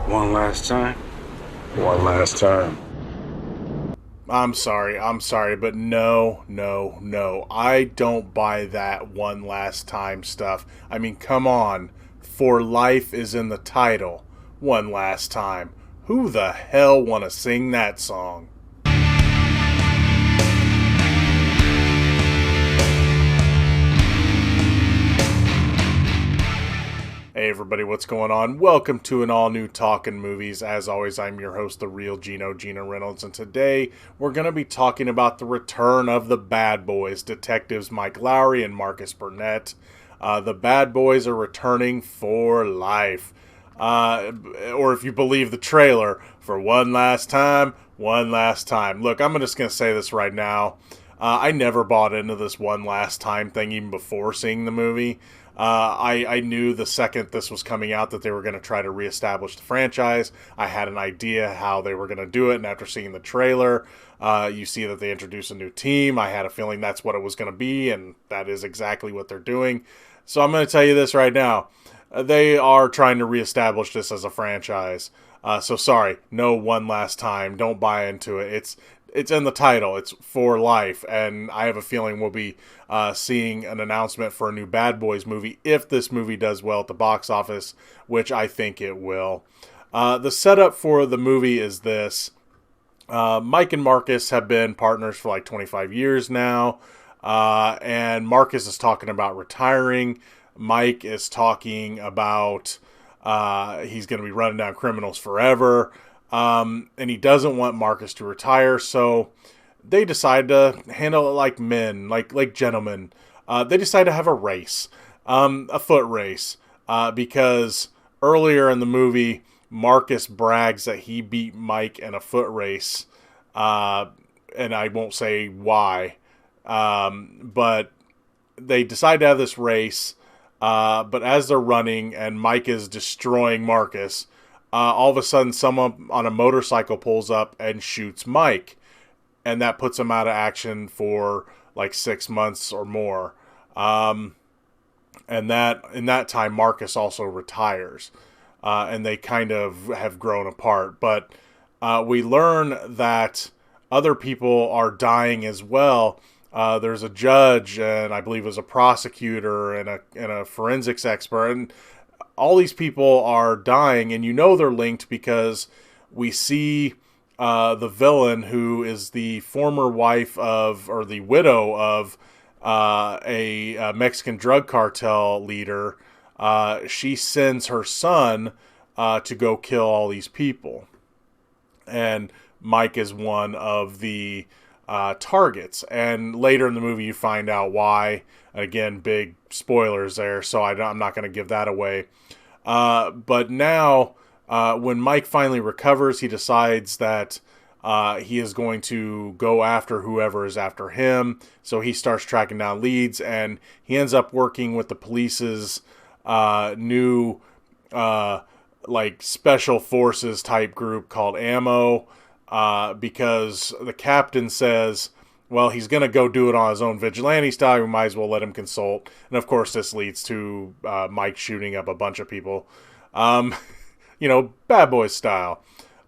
One last time. One last time. I'm sorry, but no, no, no. I don't buy that one last time stuff. I mean, come on. For Life is in the title. One last time. Who the hell want to sing that song? Hey everybody, what's going on? Welcome to an all-new Talkin Movies. As always, I'm your host, the real Geno Reynolds, and today we're going to be talking about the return of the Bad Boys, detectives Mike Lowry and Marcus Burnett. The Bad Boys are returning for life. Or if you believe the trailer, for one last time, one last time. Look, I'm just going to say this right now. I never bought into this one last time thing even before seeing the movie. I knew the second this was coming out that they were going to try to reestablish the franchise. I had an idea how they were going to do it, and after seeing the trailer, you see that they introduce a new team. I had a feeling that's what it was going to be, and that is exactly what they're doing. So I'm going to tell you this right now. They are trying to reestablish this as a franchise. So sorry, no one last time. Don't buy into it. It's in the title. It's for life, and I have a feeling we'll be seeing an announcement for a new Bad Boys movie if this movie does well at the box office, which I think it will. The setup for the movie is this. Mike and Marcus have been partners for like 25 years now, and Marcus is talking about retiring. Mike is talking about he's going to be running down criminals forever. And he doesn't want Marcus to retire, so they decide to handle it like men, like gentlemen. They decide to have a race, a foot race, because earlier in the movie, Marcus brags that he beat Mike in a foot race, and I won't say why, but they decide to have this race, but as they're running and Mike is destroying Marcus, all of a sudden someone on a motorcycle pulls up and shoots Mike, and that puts him out of action for like 6 months or more. And that in that time, Marcus also retires, and they kind of have grown apart. But we learn that other people are dying as well. There's a judge, and I believe it was a prosecutor and a forensics expert, and all these people are dying, and you know they're linked because we see the villain, who is the former wife of, or the widow of, a Mexican drug cartel leader. She sends her son to go kill all these people. And Mike is one of the targets. And later in the movie, you find out why. Again, big spoilers there, so I'm not going to give that away. But now, when Mike finally recovers, he decides that he is going to go after whoever is after him. So he starts tracking down leads, and he ends up working with the police's new like special forces type group called Ammo, because the captain says, well, he's going to go do it on his own vigilante style. We might as well let him consult. And of course, this leads to Mike shooting up a bunch of people. Bad Boys style.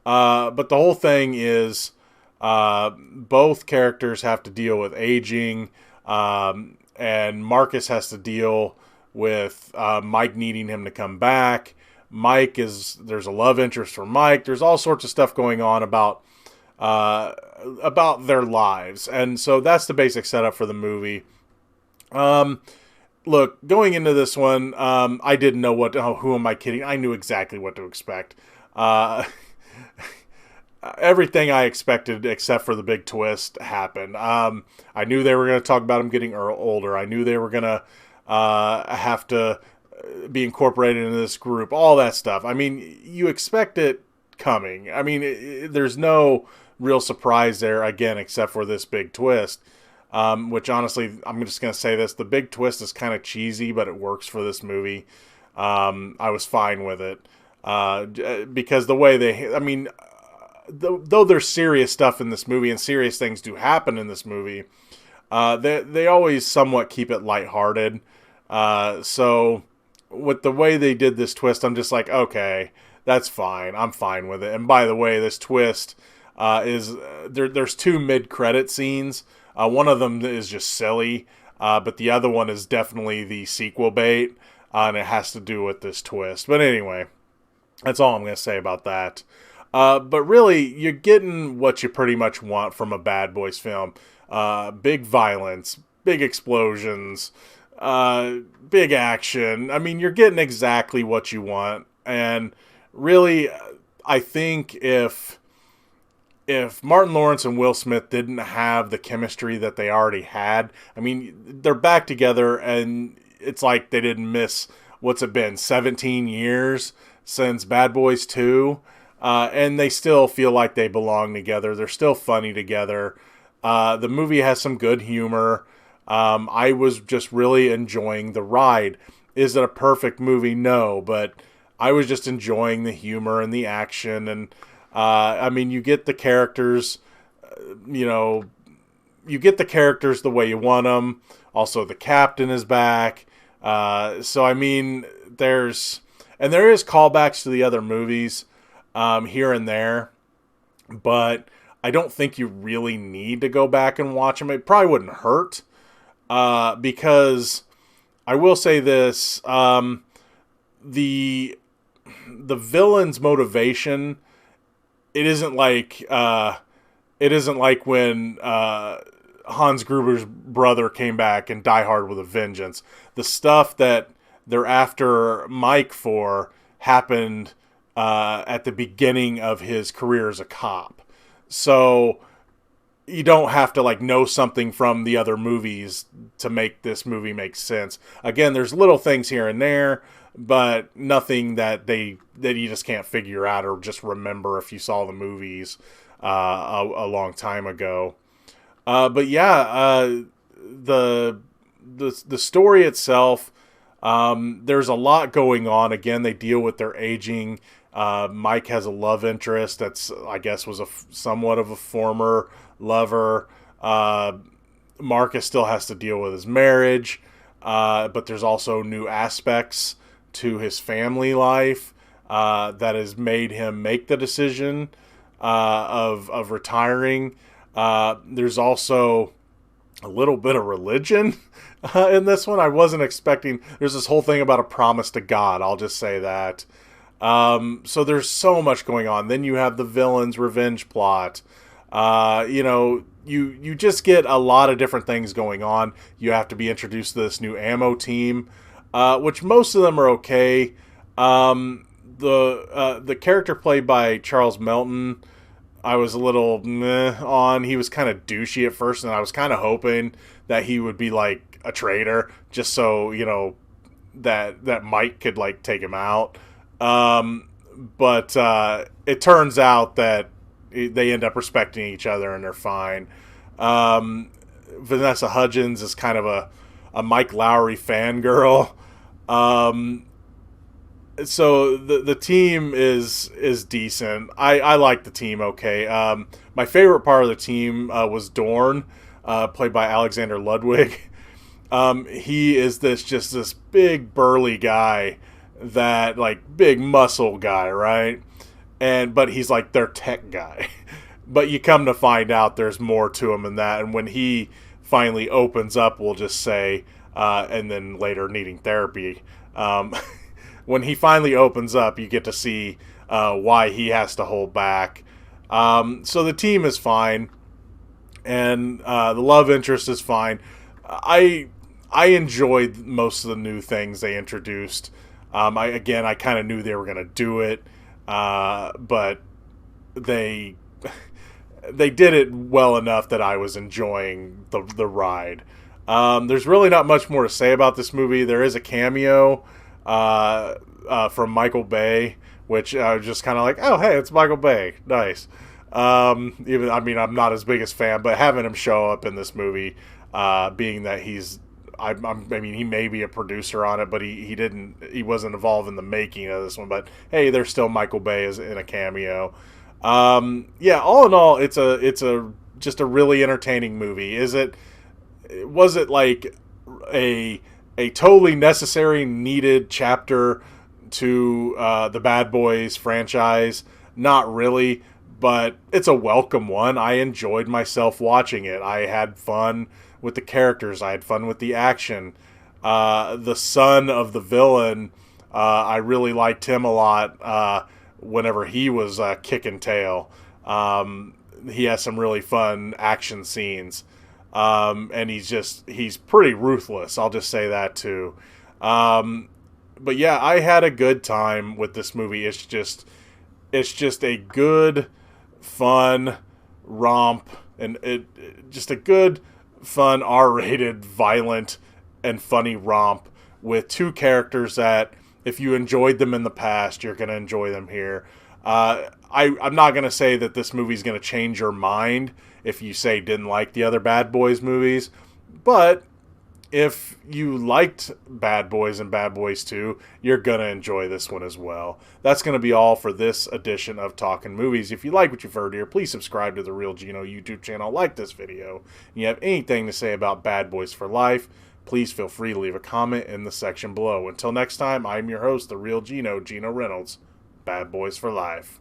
But the whole thing is both characters have to deal with aging. And Marcus has to deal with Mike needing him to come back. There's a love interest for Mike. There's all sorts of stuff going on about their lives, and so that's the basic setup for the movie. Look, going into this one, I didn't know who am I kidding? I knew exactly what to expect. Everything I expected except for the big twist happened. I knew they were going to talk about him getting older. I knew they were going to have to be incorporated into this group, all that stuff. I mean, you expect it coming. I mean, there's no real surprise there, again, except for this big twist, which honestly, I'm just going to say this, the big twist is kind of cheesy, but it works for this movie. I was fine with it, because the way though there's serious stuff in this movie, and serious things do happen in this movie, they always somewhat keep it lighthearted. So with the way they did this twist, I'm just like, okay, that's fine. I'm fine with it. And by the way, this twist is there's two mid-credit scenes. One of them is just silly, but the other one is definitely the sequel bait, and it has to do with this twist. But anyway, that's all I'm going to say about that. But really, you're getting what you pretty much want from a Bad Boys film. Big violence, big explosions, big action. I mean, you're getting exactly what you want. And really, I think if Martin Lawrence and Will Smith didn't have the chemistry that they already had, I mean, they're back together, and it's like they didn't miss, what's it been, 17 years since Bad Boys 2, and they still feel like they belong together. They're still funny together. The movie has some good humor. I was just really enjoying the ride. Is it a perfect movie? No, but I was just enjoying the humor and the action, and I mean, you get the characters, you get the characters the way you want them. Also, the captain is back. So, I mean, there is callbacks to the other movies here and there, but I don't think you really need to go back and watch them. It probably wouldn't hurt, because I will say this, the villain's motivation, it isn't like when Hans Gruber's brother came back in Die Hard with a Vengeance. The stuff that they're after Mike for happened at the beginning of his career as a cop. So you don't have to like know something from the other movies to make this movie make sense. Again, there's little things here and there, but nothing that you just can't figure out or just remember if you saw the movies a long time ago. But yeah, the story itself, there's a lot going on. Again, they deal with their aging. Mike has a love interest that's, I guess, was somewhat of a former lover. Marcus still has to deal with his marriage, but there's also new aspects to his family life that has made him make the decision of retiring. There's also a little bit of religion in this one. I wasn't expecting. There's this whole thing about a promise to God. I'll just say that. So there's so much going on. Then you have the villain's revenge plot. You just get a lot of different things going on. You have to be introduced to this new ammo team, which most of them are okay. The character played by Charles Melton, I was a little meh on. He was kind of douchey at first, and I was kind of hoping that he would be like a traitor, just so that Mike could like take him out. But it turns out that they end up respecting each other and they're fine. Vanessa Hudgens is kind of a Mike Lowry fangirl. So the team is decent. I like the team okay. My favorite part of the team was Dorn, played by Alexander Ludwig. He is this big burly guy, that like big muscle guy, right? But he's like their tech guy. But you come to find out there's more to him than that. And when he finally opens up, we'll just say, and then later needing therapy, when he finally opens up, you get to see why he has to hold back. So the team is fine, and the love interest is fine. I enjoyed most of the new things they introduced. I kind of knew they were going to do it, but they did it well enough that I was enjoying the ride. There's really not much more to say about this movie. There is a cameo from Michael Bay, which I was just kind of like, oh, hey, it's Michael Bay. Nice. I'm not his biggest fan, but having him show up in this movie, being that he may be a producer on it, but he wasn't involved in the making of this one. But hey, there's still Michael Bay is in a cameo. All in all, it's just a really entertaining movie. Was it like a totally necessary, needed chapter to the Bad Boys franchise? Not really, but it's a welcome one. I enjoyed myself watching it. I had fun with the characters. I had fun with the action. The son of the villain, I really liked him a lot whenever he was kicking tail. He has some really fun action scenes. And he's pretty ruthless. I'll just say that too. But yeah, I had a good time with this movie. It's just a good, fun romp, and just a good, fun, R-rated, violent, and funny romp with two characters that, if you enjoyed them in the past, you're going to enjoy them here. I'm not going to say that this movie's going to change your mind if you say didn't like the other Bad Boys movies, but if you liked Bad Boys and Bad Boys 2, you're going to enjoy this one as well. That's going to be all for this edition of Talkin Movies. If you like what you've heard here, please subscribe to the Real Geno YouTube channel, like this video, and you have anything to say about Bad Boys for Life, please feel free to leave a comment in the section below. Until next time, I'm your host, the Real Geno, Geno Reynolds. Bad Boys for Life.